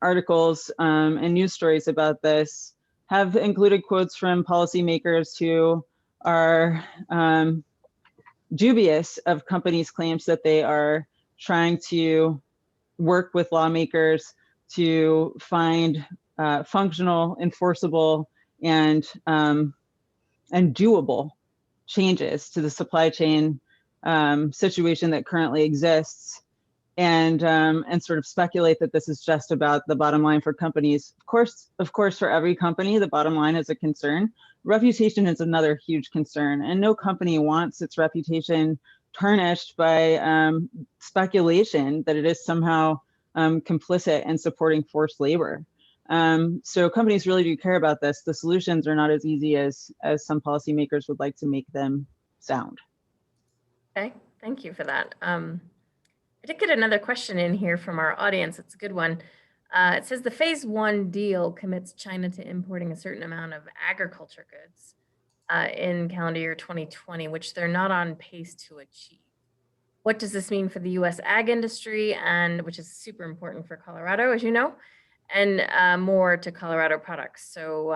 articles and news stories about this have included quotes from policymakers who are dubious of companies' claims that they are trying to work with lawmakers to find functional, enforceable, and doable changes to the supply chain situation that currently exists, and sort of speculate that this is just about the bottom line for companies. Of course, for every company, the bottom line is a concern. Reputation is another huge concern, and no company wants its reputation tarnished by speculation that it is somehow complicit in supporting forced labor. So companies really do care about this. The solutions are not as easy as some policymakers would like to make them sound. Okay, thank you for that. I did get another question in here from our audience. It's a good one. It says the phase 1 deal commits China to importing a certain amount of agriculture goods in calendar year 2020, which they're not on pace to achieve. What does this mean for the US ag industry, and which is super important for Colorado, as you know, and more to Colorado products? So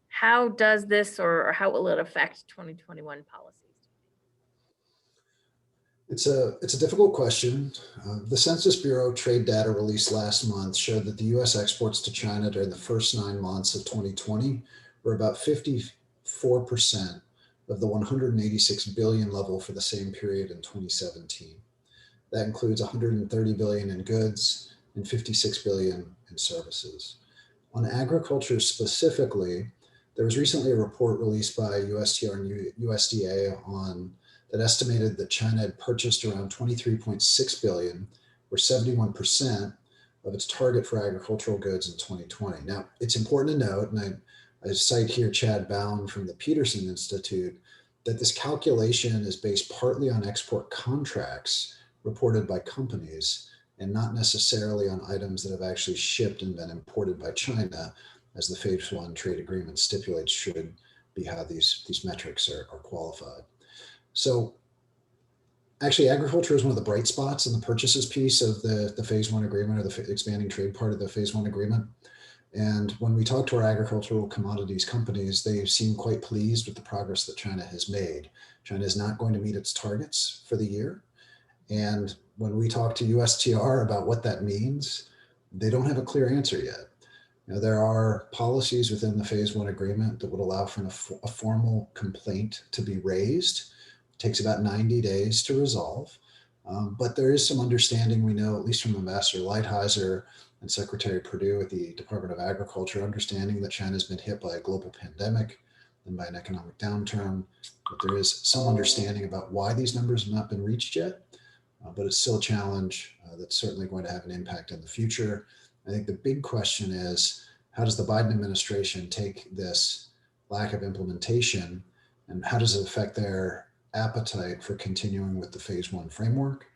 how does this, or how will it affect 2021 policies? It's a difficult question. The Census Bureau trade data released last month showed that the US exports to China during the first 9 months of 2020 were about 54% of the 186 billion level for the same period in 2017. That includes 130 billion in goods and 56 billion in services. On agriculture specifically, there was recently a report released by USTR and USDA on that estimated that China had purchased around 23.6 billion, or 71% of its target for agricultural goods in 2020. Now, it's important to note, and I cite here Chad Bound from the Peterson Institute, that this calculation is based partly on export contracts reported by companies and not necessarily on items that have actually shipped and been imported by China, as the Phase 1 trade agreement stipulates should be how these metrics are qualified. So actually, agriculture is one of the bright spots in the purchases piece of the Phase 1 agreement, or the expanding trade part of the Phase 1 agreement. And when we talk to our agricultural commodities companies, they seem quite pleased with the progress that China has made. China is not going to meet its targets for the year. And when we talk to USTR about what that means, they don't have a clear answer yet. You know, there are policies within the Phase 1 agreement that would allow for a formal complaint to be raised. It takes about 90 days to resolve. But there is some understanding, we know, at least from Ambassador Lighthizer and Secretary Perdue at the Department of Agriculture, understanding that China's been hit by a global pandemic and by an economic downturn, but there is some understanding about why these numbers have not been reached yet. But it's still a challenge that's certainly going to have an impact in the future. I think the big question is, how does the Biden administration take this lack of implementation, and how does it affect their appetite for continuing with the Phase 1 framework,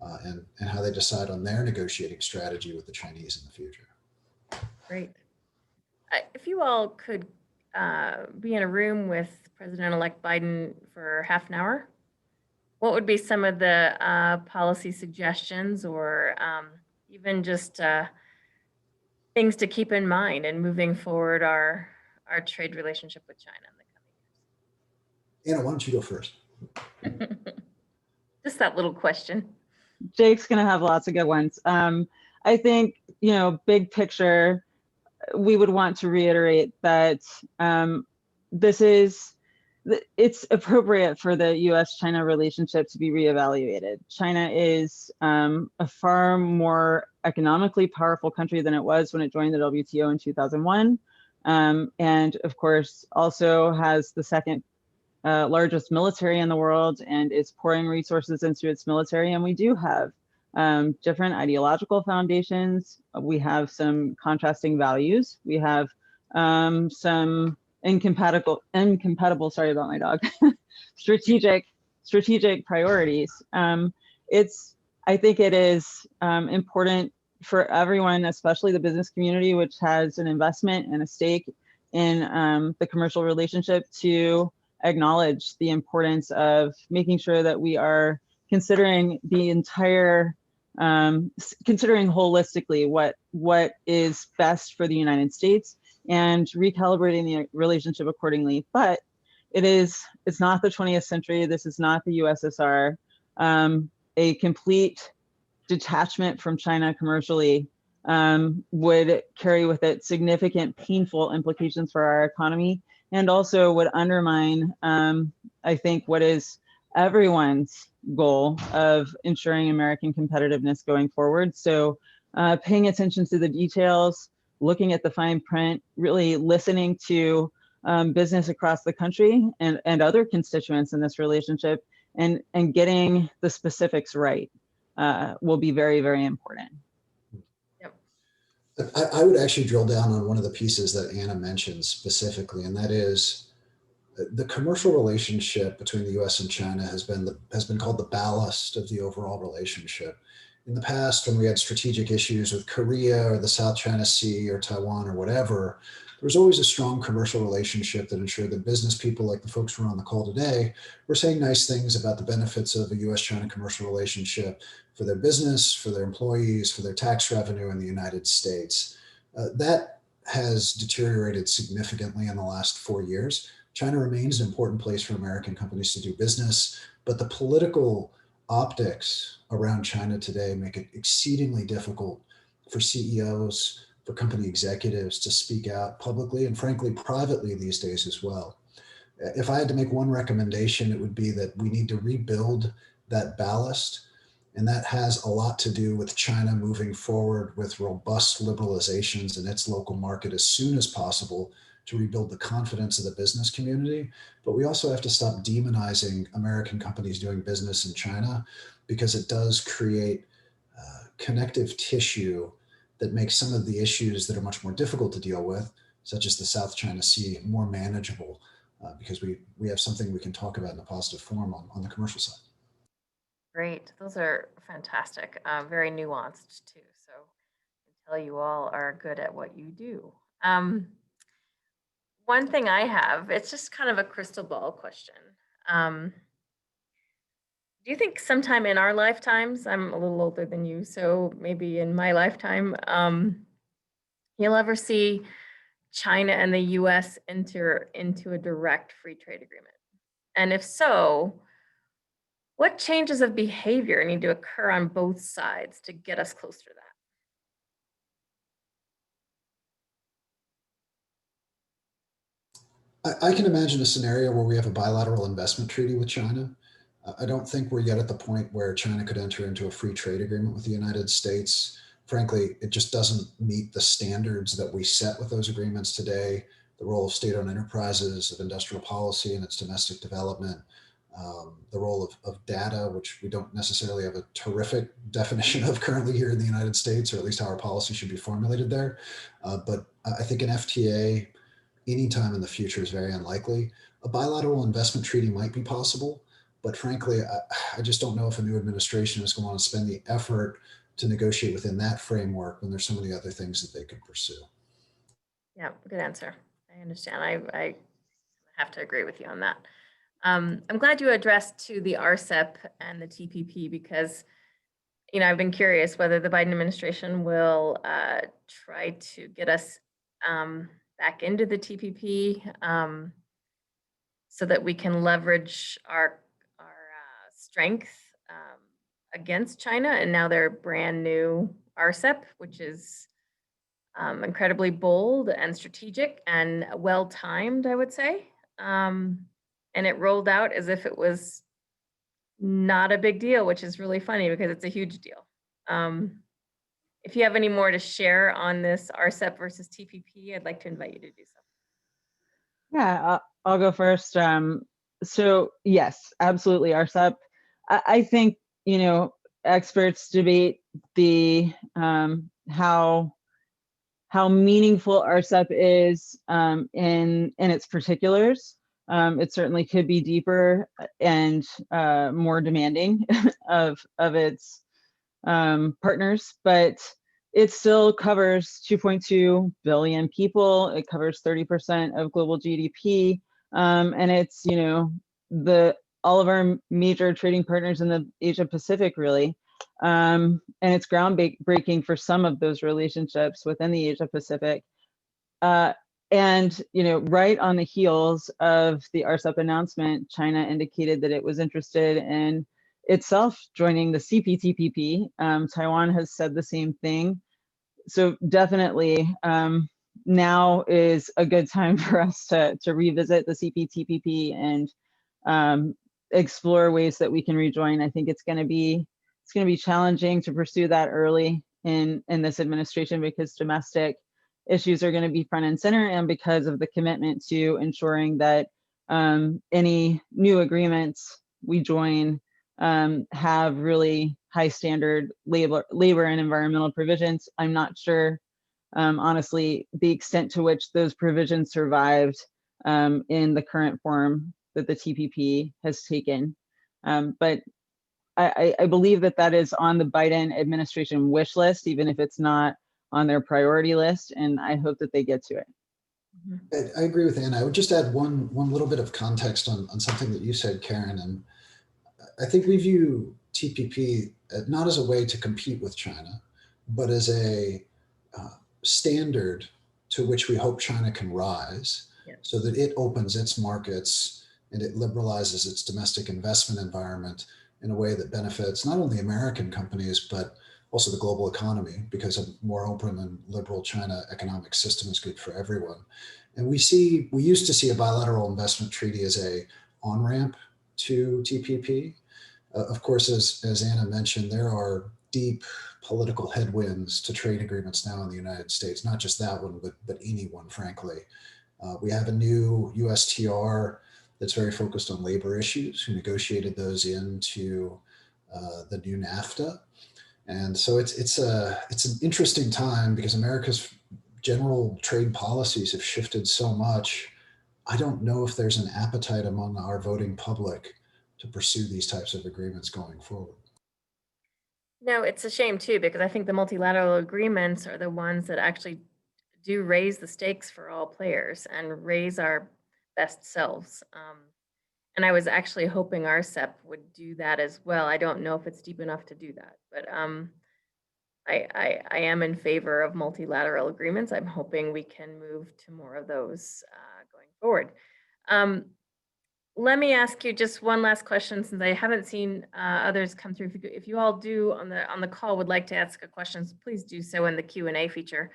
and how they decide on their negotiating strategy with the Chinese in the future? Great. If you all could be in a room with President-elect Biden for half an hour, what would be some of the policy suggestions, or even just things to keep in mind in moving forward our trade relationship with China in the Anna, why don't you go first? coming years? Just that little question. Jake's going to have lots of good ones. I think, big picture, we would want to reiterate that it's appropriate for the US-China relationship to be reevaluated. China is a far more economically powerful country than it was when it joined the WTO in 2001. And of course, also has the second largest military in the world, and is pouring resources into its military. And we do have different ideological foundations. We have some contrasting values. We have some incompatible, sorry about my dog, strategic priorities. I think it is important for everyone, especially the business community, which has an investment and a stake in the commercial relationship, to acknowledge the importance of making sure that we are considering the entire, considering holistically what is best for the United States, and recalibrating the relationship accordingly. But it's not the 20th century. This is not the USSR. A complete detachment from China commercially would carry with it significant painful implications for our economy, and also would undermine, I think, what is everyone's goal of ensuring American competitiveness going forward. So paying attention to the details, looking at the fine print, really listening to business across the country and other constituents in this relationship, and getting the specifics right will be very, very important. Yep. I would actually drill down on one of the pieces that Anna mentioned specifically, and that is the commercial relationship between the US and China has been called the ballast of the overall relationship. In the past, when we had strategic issues with Korea or the South China Sea or Taiwan or whatever, there was always a strong commercial relationship that ensured that business people, like the folks who are on the call today, were saying nice things about the benefits of a US-China commercial relationship for their business, for their employees, for their tax revenue in the United States. That has deteriorated significantly in the last 4 years. China remains an important place for American companies to do business, but the political optics around China today make it exceedingly difficult for CEOs, for company executives to speak out publicly and frankly privately these days as well. If I had to make one recommendation, it would be that we need to rebuild that ballast, and that has a lot to do with China moving forward with robust liberalizations in its local market as soon as possible to rebuild the confidence of the business community. But we also have to stop demonizing American companies doing business in China, because it does create connective tissue that makes some of the issues that are much more difficult to deal with, such as the South China Sea, more manageable, because we have something we can talk about in a positive form on the commercial side. Great. Those are fantastic. Very nuanced too. So I can tell you all are good at what you do. One thing I have, it's just kind of a crystal ball question. Um, do you think sometime in our lifetimes, I'm a little older than you, so maybe in my lifetime, you'll ever see China and the US enter into a direct free trade agreement? And if so, what changes of behavior need to occur on both sides to get us closer to that? I can imagine a scenario where we have a bilateral investment treaty with China. I don't think we're yet at the point where China could enter into a free trade agreement with the United States. Frankly, it just doesn't meet the standards that we set with those agreements today. The role of state-owned enterprises, of industrial policy and its domestic development, the role of data, which we don't necessarily have a terrific definition of currently here in the United States, or at least how our policy should be formulated there. But I think an FTA anytime in the future is very unlikely. A bilateral investment treaty might be possible, but frankly, I just don't know if a new administration is going to want to spend the effort to negotiate within that framework when there's so many other things that they could pursue. Yeah, good answer. I understand. I have to agree with you on that. I'm glad you addressed to the RCEP and the TPP, because I've been curious whether the Biden administration will try to get us back into the TPP, so that we can leverage our strength against China. And now their brand new RCEP, which is incredibly bold and strategic and well timed, I would say. And it rolled out as if it was not a big deal, which is really funny because it's a huge deal. If you have any more to share on this RCEP versus TPP, I'd like to invite you to do so. Yeah, I'll go first. So yes, absolutely, RCEP. I think experts debate the how meaningful RCEP is in its particulars. It certainly could be deeper and more demanding of its partners, but it still covers 2.2 billion people. It covers 30% of global GDP, and it's all of our major trading partners in the Asia Pacific, really. And it's groundbreaking for some of those relationships within the Asia Pacific. And right on the heels of the RCEP announcement, China indicated that it was interested in itself joining the CPTPP. Taiwan has said the same thing. So definitely now is a good time for us to revisit the CPTPP and explore ways that we can rejoin. I think it's going to be challenging to pursue that early in this administration, because domestic issues are going to be front and center, and because of the commitment to ensuring that any new agreements we join have really high standard labor and environmental provisions. I'm not sure, honestly, the extent to which those provisions survived in the current form that the TPP has taken. But I believe that is on the Biden administration wish list, even if it's not on their priority list, and I hope that they get to it. I agree with Anna. I would just add one little bit of context on something that you said, Karen. And I think we view TPP not as a way to compete with China, but as a standard to which we hope China can rise, so that it opens its markets and it liberalizes its domestic investment environment in a way that benefits not only American companies, but also the global economy, because a more open and liberal China economic system is good for everyone. And we used to see a bilateral investment treaty as a on-ramp to TPP. Of course, as Anna mentioned, there are deep political headwinds to trade agreements now in the United States, not just that one, but any one, frankly. We have a new USTR that's very focused on labor issues, who negotiated those into the new NAFTA. And so it's an interesting time because America's general trade policies have shifted so much. I don't know if there's an appetite among our voting public to pursue these types of agreements going forward. No, it's a shame too, because I think the multilateral agreements are the ones that actually do raise the stakes for all players and raise our best selves. And I was actually hoping RCEP would do that as well. I don't know if it's deep enough to do that, but I am in favor of multilateral agreements. I'm hoping we can move to more of those going forward. Let me ask you just one last question, since I haven't seen others come through. If you all do on the call would like to ask a question, please do so in the Q&A feature.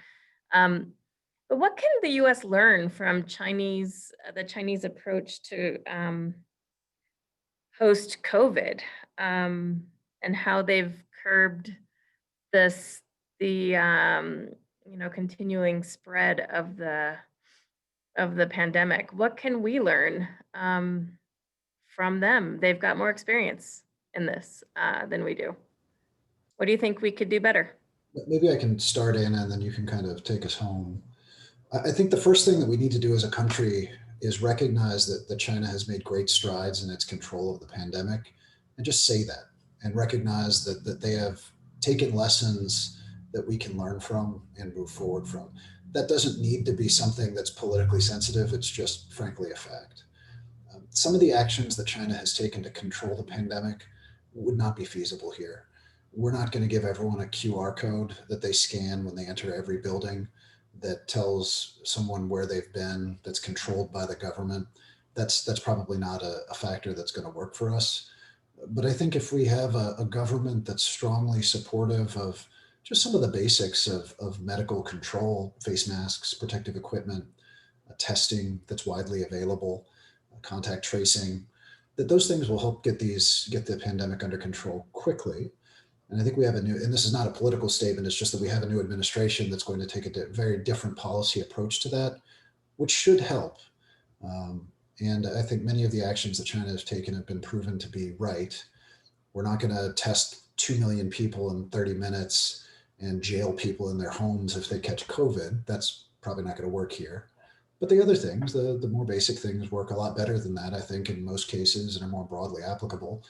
But what can the U.S. learn from the Chinese approach to post-COVID, and how they've curbed the continuing spread of the pandemic? What can we learn from them? They've got more experience in this than we do. What do you think we could do better? Maybe I can start in and then you can kind of take us home. I think the first thing that we need to do as a country is recognize that China has made great strides in its control of the pandemic, and just say that, and recognize that they have taken lessons that we can learn from and move forward from. That doesn't need to be something that's politically sensitive. It's just frankly a fact. Some of the actions that China has taken to control the pandemic would not be feasible here. We're not going to give everyone a QR code that they scan when they enter every building that tells someone where they've been, that's controlled by the government. That's probably not a factor that's going to work for us. But I think if we have a government that's strongly supportive of just some of the basics of medical control, face masks, protective equipment, testing that's widely available, contact tracing, that those things will help get the pandemic under control quickly. And I think we have and this is not a political statement, it's just that we have a new administration that's going to take a very different policy approach to that, which should help. And I think many of the actions that China has taken have been proven to be right. We're not going to test 2 million people in 30 minutes and jail people in their homes if they catch COVID. That's probably not going to work here. But the other things, the more basic things, work a lot better than that, I think, in most cases, and are more broadly applicable,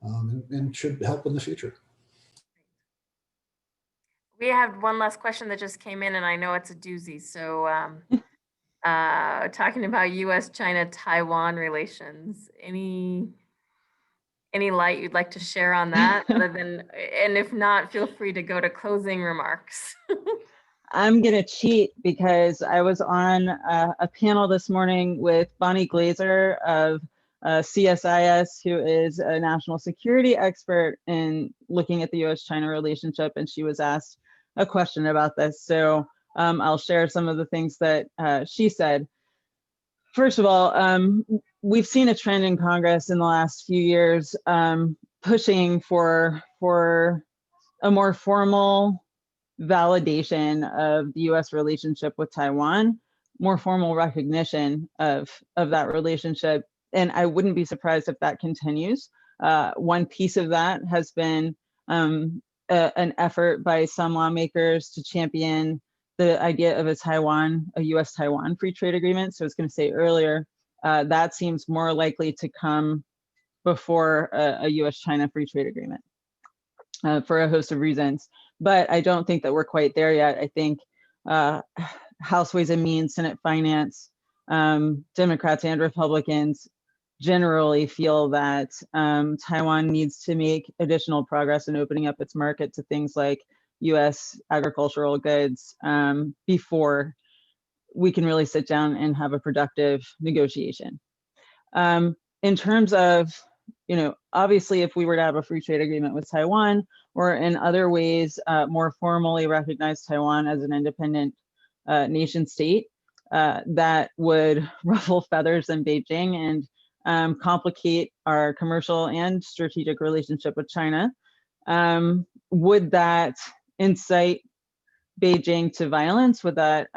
and should help in the future. We have one last question that just came in, and I know it's a doozy. So talking about U.S.-China-Taiwan relations, any light you'd like to share on that? Other than, and if not, feel free to go to closing remarks. I'm going to cheat because I was on a panel this morning with Bonnie Glazer of CSIS, who is a national security expert in looking at the U.S.-China relationship, and she was asked a question about this. So I'll share some of the things that she said. First of all, we've seen a trend in Congress in the last few years pushing for a more formal validation of the U.S. relationship with Taiwan, more formal recognition of that relationship. And I wouldn't be surprised if that continues. One piece of that has been an effort by some lawmakers to champion the idea of a U.S.-Taiwan free trade agreement. So I was going to say earlier, that seems more likely to come before a U.S.-China free trade agreement for a host of reasons. But I don't think that we're quite there yet. I think House Ways and Means, Senate Finance, Democrats and Republicans generally feel that Taiwan needs to make additional progress in opening up its market to things like U.S. agricultural goods before we can really sit down and have a productive negotiation. In terms of, obviously, if we were to have a free trade agreement with Taiwan, or in other ways more formally recognize Taiwan as an independent nation state, that would ruffle feathers in Beijing and complicate our commercial and strategic relationship with China. Would that incite Beijing to violence? Would that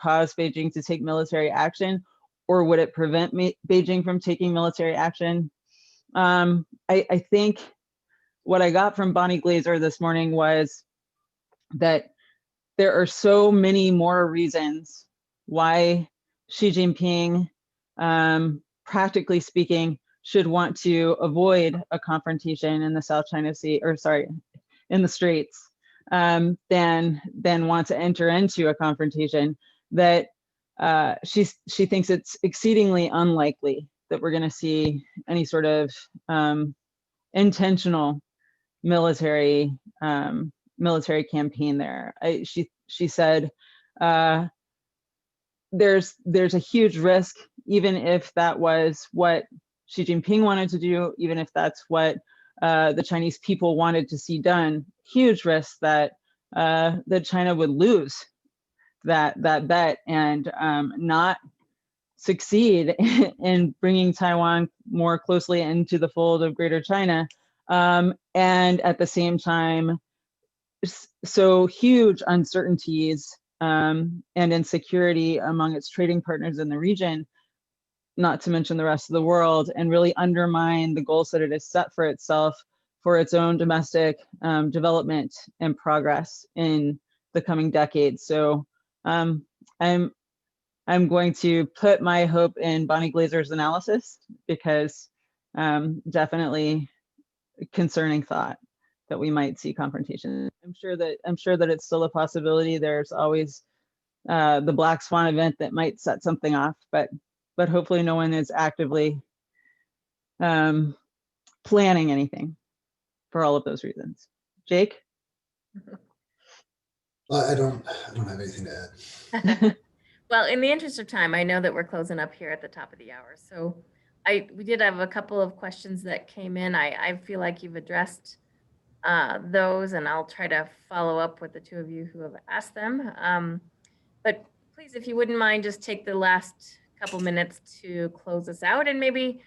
cause Beijing to take military action, or would it prevent Beijing from taking military action? I think what I got from Bonnie Glaser this morning was that there are so many more reasons why Xi Jinping, practically speaking, should want to avoid a confrontation in the South China Sea, or sorry, in the Straits, than want to enter into a confrontation, that she thinks it's exceedingly unlikely that we're going to see any sort of intentional military military campaign there. She said there's a huge risk, even if that was what Xi Jinping wanted to do, even if that's what the Chinese people wanted to see done, huge risk that that China would lose that bet and not succeed in bringing Taiwan more closely into the fold of Greater China, and at the same time, so huge uncertainties and insecurity among its trading partners in the region, not to mention the rest of the world, and really undermine the goals that it has set for itself for its own domestic development and progress in the coming decades. So I'm going to put my hope in Bonnie Glaser's analysis, because definitely concerning thought that we might see confrontation. I'm sure that it's still a possibility. There's always the black swan event that might set something off, but hopefully no one is actively planning anything for all of those reasons. Jake? I don't have anything to add. Well, in the interest of time, I know that we're closing up here at the top of the hour. So we did have a couple of questions that came in. I feel like you've addressed those, and I'll try to follow up with the two of you who have asked them. But please, if you wouldn't mind, just take the last couple minutes to close us out, and maybe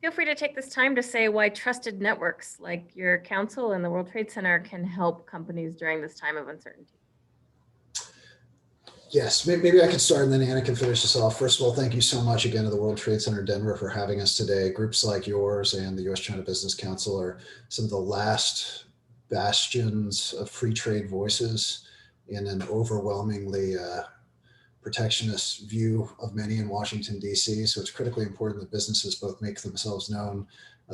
feel free to take this time to say why trusted networks like your council and the World Trade Center can help companies during this time of uncertainty. Yes, maybe I could start and then Anna can finish this off. First of all, thank you so much again to the World Trade Center Denver for having us today. Groups like yours and the U.S.-China Business Council are some of the last bastions of free trade voices in an overwhelmingly protectionist view of many in Washington, D.C. So it's critically important that businesses both make themselves known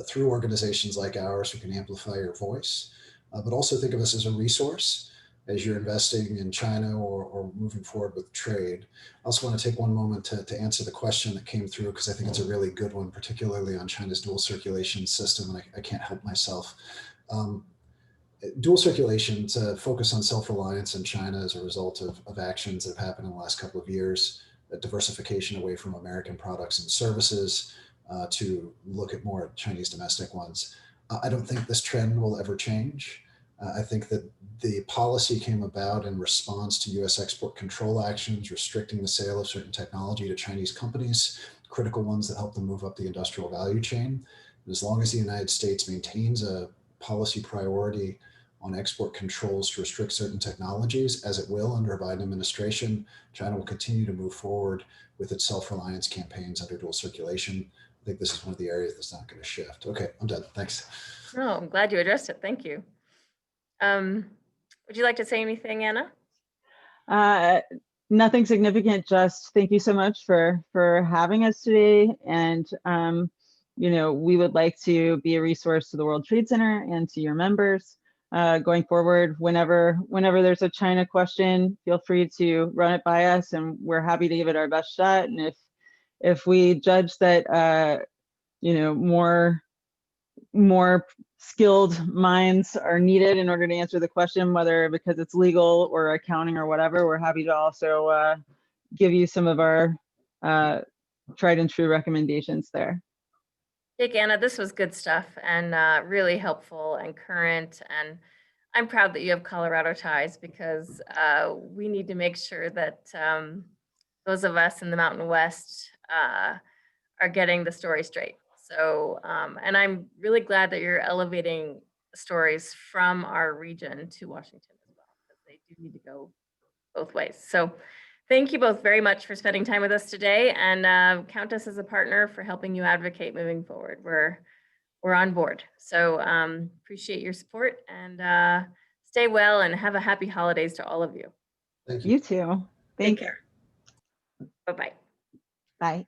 through organizations like ours who can amplify your voice, but also think of us as a resource as you're investing in China or moving forward with trade. I also want to take one moment to answer the question that came through, because I think it's a really good one, particularly on China's dual circulation system, and I can't help myself. Dual circulation, to focus on self-reliance in China as a result of actions that have happened in the last couple of years, diversification away from American products and services to look at more Chinese domestic ones. I don't think this trend will ever change. I think that the policy came about in response to US export control actions, restricting the sale of certain technology to Chinese companies, critical ones that help them move up the industrial value chain. And as long as the United States maintains a policy priority on export controls to restrict certain technologies, as it will under a Biden administration, China will continue to move forward with its self-reliance campaigns under dual circulation. I think this is one of the areas that's not going to shift. Okay, I'm done. Thanks. Oh, I'm glad you addressed it. Thank you. Would you like to say anything, Anna? Nothing significant. Just thank you so much for having us today. And you know, we would like to be a resource to the World Trade Center and to your members going forward. Whenever there's a China question, feel free to run it by us, and we're happy to give it our best shot. And if we judge that you know, more skilled minds are needed in order to answer the question, whether because it's legal or accounting or whatever, we're happy to also give you some of our tried and true recommendations there. Jake, Anna, this was good stuff and really helpful and current. And I'm proud that you have Colorado ties, because we need to make sure that those of us in the Mountain West are getting the story straight. So, and I'm really glad that you're elevating stories from our region to Washington as well, because they do need to go both ways. So thank you both very much for spending time with us today, and count us as a partner for helping you advocate moving forward. We're on board. So appreciate your support, and stay well and have a happy holidays to all of you. Thank you. You too. Take Thanks. care. Bye-bye. Bye.